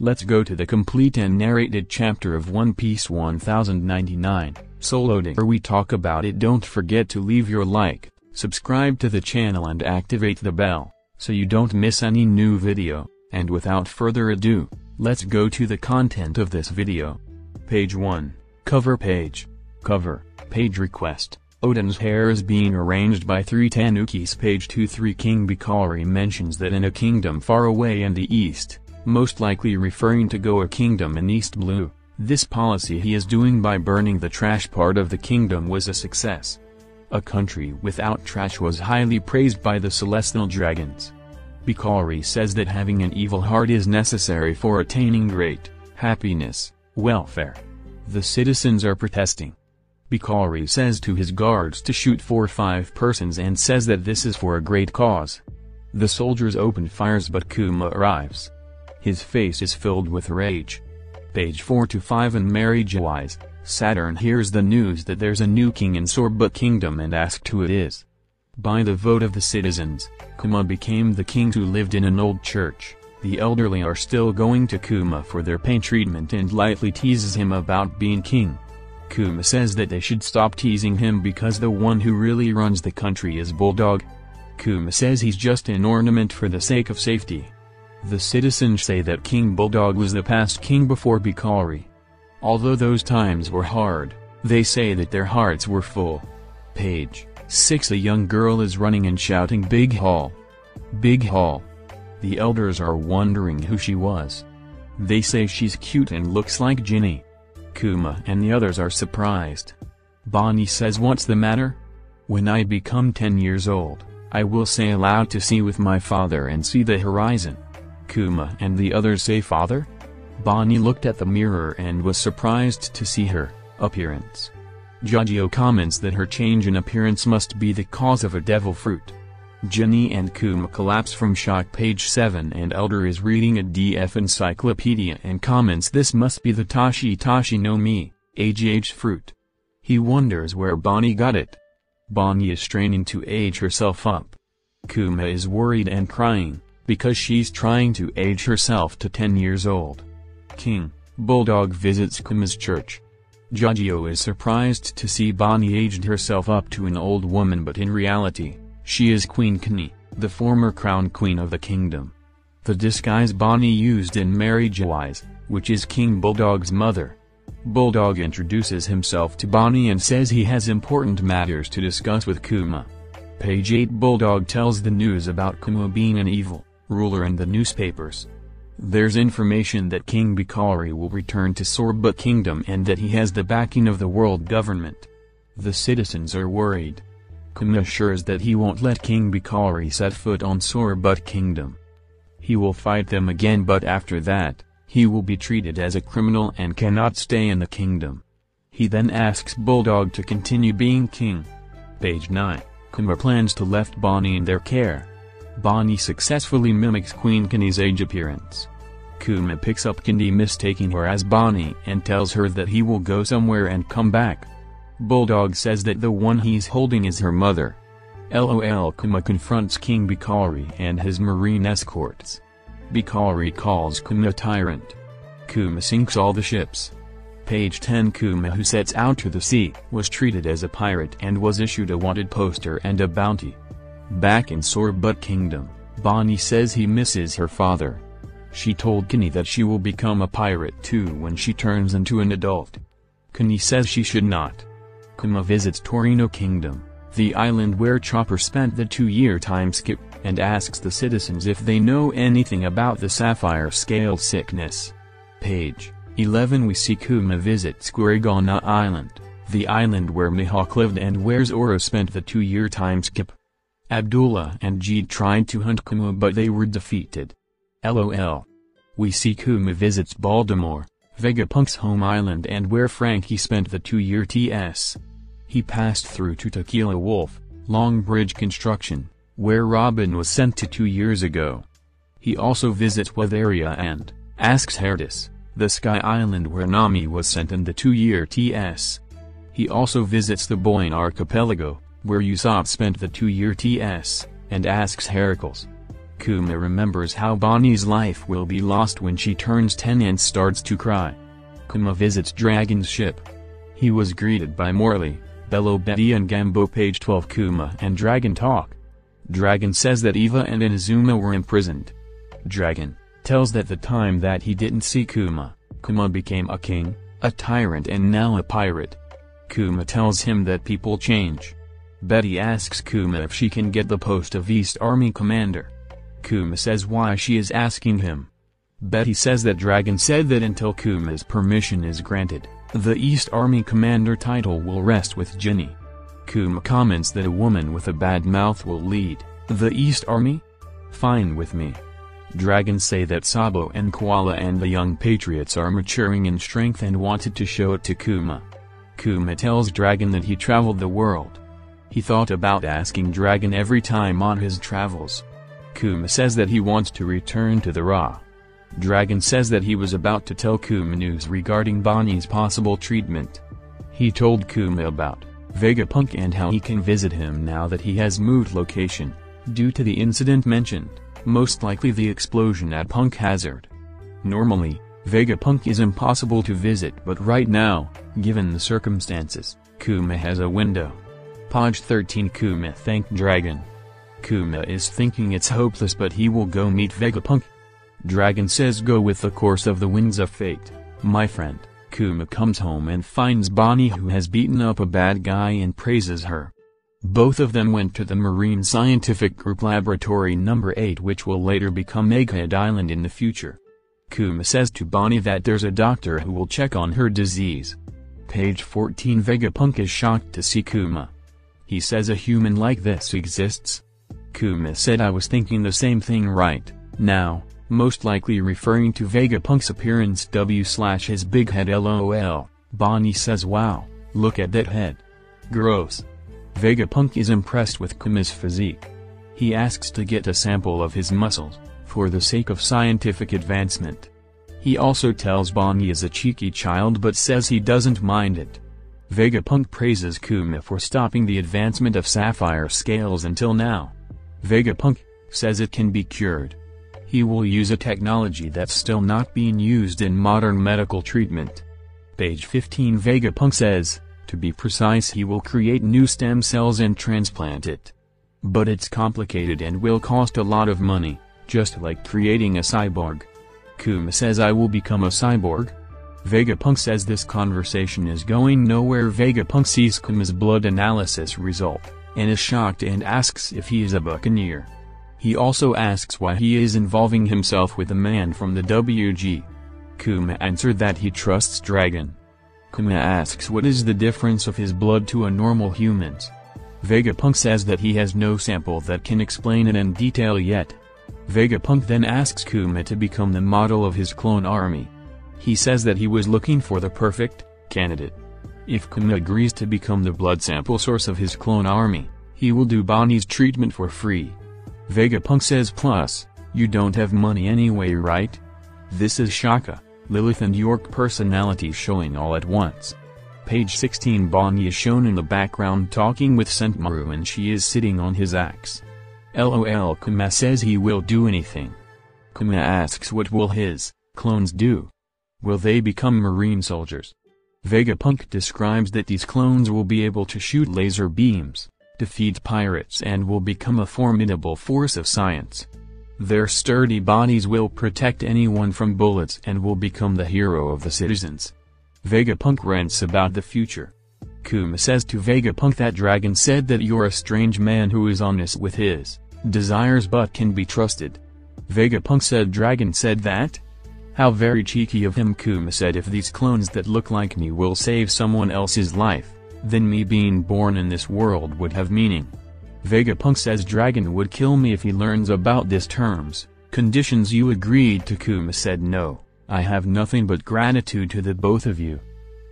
Let's go to the complete and narrated chapter of One Piece 1099, Solo-Ding. Where we talk about it. Don't forget to leave your like, subscribe to the channel and activate the bell, so you don't miss any new video, and without further ado, let's go to the content of this video. Page 1, Cover Page. Cover, Page Request. Oden's hair is being arranged by 3 Tanukis. Page 2-3 King Bikari mentions that in a kingdom far away in the east, most likely referring to Goa Kingdom in East Blue, this policy he is doing by burning the trash part of the kingdom was a success. A country without trash was highly praised by the Celestial Dragons. Bikari says that having an evil heart is necessary for attaining great happiness, welfare. The citizens are protesting. Bikari says to his guards to shoot 4 or 5 persons and says that this is for a great cause. The soldiers open fires but Kuma arrives. His face is filled with rage. Page 4-5 In Marriage-wise, Saturn hears the news that there's a new king in Sorbut Kingdom and asked who it is. By the vote of the citizens, Kuma became the king who lived in an old church. The elderly are still going to Kuma for their pain treatment and lightly teases him about being king. Kuma says that they should stop teasing him because the one who really runs the country is Bulldog. Kuma says he's just an ornament for the sake of safety. The citizens say that King Bulldog was the past king before Bikari. Although those times were hard, they say that their hearts were full. Page 6 A young girl is running and shouting Big Hall. Big Hall. The elders are wondering who she was. They say she's cute and looks like Ginny. Kuma and the others are surprised. Bonnie says, what's the matter? When I become 10 years old, I will say aloud to sea with my father and see the horizon. Kuma and the others say father? Bonnie looked at the mirror and was surprised to see her appearance. Jajio comments that her change in appearance must be the cause of a devil fruit. Ginny and Kuma collapse from shock. Page 7 And Elder is reading a DF encyclopedia and comments this must be the Tashi no Mi, AGH fruit. He wonders where Bonnie got it. Bonnie is straining to age herself up. Kuma is worried and crying, because she's trying to age herself to 10 years old. King Bulldog visits Kuma's church. Jajio is surprised to see Bonnie aged herself up to an old woman, but in reality, she is Queen Kani, the former crown queen of the kingdom. The disguise Bonnie used in Marriage-wise, which is King Bulldog's mother. Bulldog introduces himself to Bonnie and says he has important matters to discuss with Kuma. Page 8 Bulldog tells the news about Kuma being an evil ruler in the newspapers. There's information that King Bikari will return to Sorbut Kingdom and that he has the backing of the world government. The citizens are worried. Kuma assures that he won't let King Bikari set foot on Sorbut Kingdom. He will fight them again, but after that, he will be treated as a criminal and cannot stay in the kingdom. He then asks Bulldog to continue being king. Page 9 Kuma plans to left Bonnie in their care. Bonnie successfully mimics Queen Kani's age appearance. Kuma picks up Kandi mistaking her as Bonnie and tells her that he will go somewhere and come back. Bulldog says that the one he's holding is her mother. LOL Kuma confronts King Bikari and his marine escorts. Bikari calls Kuma a tyrant. Kuma sinks all the ships. Page 10 Kuma, who sets out to the sea, was treated as a pirate and was issued a wanted poster and a bounty. Back in Sorbut Kingdom, Bonnie says he misses her father. She told Kani that she will become a pirate too when she turns into an adult. Kani says she should not. Kuma visits Torino Kingdom, the island where Chopper spent the 2-year time skip, and asks the citizens if they know anything about the sapphire scale sickness. Page 11 We see Kuma visit Squirigana Island, the island where Mihawk lived and where Zoro spent the 2-year time skip. Abdullah and Jeed tried to hunt Kuma but they were defeated. LOL. We see Kuma visits Baltimore, Vegapunk's home island and where Frankie spent the 2-year TS. He passed through to Tequila Wolf, Long Bridge Construction, where Robin was sent to 2 years ago. He also visits Weatheria and asks Herdis, the Sky Island where Nami was sent in the 2-year TS. He also visits the Boyne Archipelago, where Usopp spent the 2-year TS, and asks Heracles. Kuma remembers how Bonnie's life will be lost when she turns 10 and starts to cry. Kuma visits Dragon's ship. He was greeted by Morley, Bello, Betty and Gambo. Page 12. Kuma and Dragon talk. Dragon says that Eva and Inazuma were imprisoned. Dragon tells that the time that he didn't see Kuma, Kuma became a king, a tyrant and now a pirate. Kuma tells him that people change. Betty asks Kuma if she can get the post of East Army Commander. Kuma says why she is asking him. Betty says that Dragon said that until Kuma's permission is granted, the East Army Commander title will rest with Ginny. Kuma comments that a woman with a bad mouth will lead the East Army? Fine with me. Dragons say that Sabo and Koala and the young patriots are maturing in strength and wanted to show it to Kuma. Kuma tells Dragon that he traveled the world. He thought about asking Dragon every time on his travels. Kuma says that he wants to return to the Ra. Dragon says that he was about to tell Kuma news regarding Bonnie's possible treatment. He told Kuma about Vegapunk and how he can visit him now that he has moved location, due to the incident mentioned, most likely the explosion at Punk Hazard. Normally, Vegapunk is impossible to visit, but right now, given the circumstances, Kuma has a window. Page 13. Kuma thanked Dragon. Kuma is thinking it's hopeless, but he will go meet Vegapunk. Dragon says go with the course of the winds of fate, my friend. Kuma comes home and finds Bonnie, who has beaten up a bad guy, and praises her. Both of them went to the Marine Scientific Group Laboratory No. 8, which will later become Egghead Island in the future. Kuma says to Bonnie that there's a doctor who will check on her disease. Page 14. Vegapunk is shocked to see Kuma. He says a human like this exists. Kuma said I was thinking the same thing right now, most likely referring to Vegapunk's appearance his big head lol. Bonnie says wow, look at that head. Gross. Vegapunk is impressed with Kuma's physique. He asks to get a sample of his muscles, for the sake of scientific advancement. He also tells Bonnie is a cheeky child but says he doesn't mind it. Vegapunk praises Kuma for stopping the advancement of sapphire scales until now. Vegapunk says it can be cured. He will use a technology that's still not being used in modern medical treatment. Page 15. Vegapunk says, to be precise, he will create new stem cells and transplant it. But it's complicated and will cost a lot of money, just like creating a cyborg. Kuma says I will become a cyborg? Vegapunk says this conversation is going nowhere. Vegapunk sees Kuma's blood analysis result, and is shocked and asks if he is a buccaneer. He also asks why he is involving himself with a man from the WG. Kuma answered that he trusts Dragon. Kuma asks what is the difference of his blood to a normal human's. Vegapunk says that he has no sample that can explain it in detail yet. Vegapunk then asks Kuma to become the model of his clone army. He says that he was looking for the perfect candidate. If Kuma agrees to become the blood sample source of his clone army, he will do Bonnie's treatment for free. Vegapunk says plus, you don't have money anyway, right? This is Shaka, Lilith and York personalities showing all at once. Page 16. Bonnie is shown in the background talking with Sentomaru and she is sitting on his axe. LOL. Kuma says he will do anything. Kuma asks what will his clones do? Will they become marine soldiers? Vegapunk describes that these clones will be able to shoot laser beams, defeat pirates and will become a formidable force of science. Their sturdy bodies will protect anyone from bullets and will become the hero of the citizens. Vegapunk rants about the future. Kuma says to Vegapunk that Dragon said that you're a strange man who is honest with his desires but can be trusted. Vegapunk said Dragon said that? How very cheeky of him. Kuma said if these clones that look like me will save someone else's life, then me being born in this world would have meaning. Vegapunk says Dragon would kill me if he learns about these terms, conditions you agreed to. Kuma said no, I have nothing but gratitude to the both of you.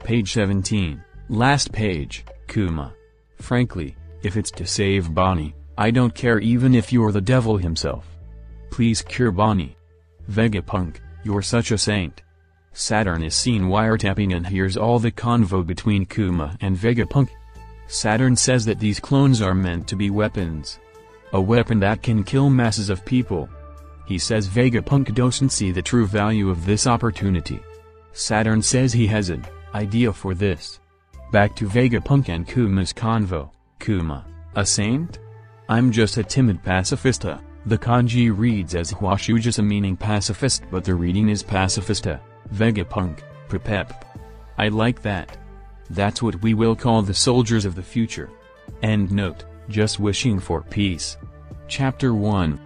Page 17, last page. Kuma: frankly, if it's to save Bonnie, I don't care even if you're the devil himself. Please cure Bonnie. Vegapunk: you're such a saint. Saturn is seen wiretapping and hears all the convo between Kuma and Vegapunk. Saturn says that these clones are meant to be weapons. A weapon that can kill masses of people, He says Vegapunk doesn't see the true value of this opportunity. Saturn says he has an idea for this. Back to Vegapunk and Kuma's convo. Kuma, a saint? I'm just a timid pacifista. The kanji reads as Hwashujusa meaning pacifist, but the reading is pacifista. Vegapunk, Prepep. I like that. That's what we will call the soldiers of the future. End note, just wishing for peace. Chapter 1.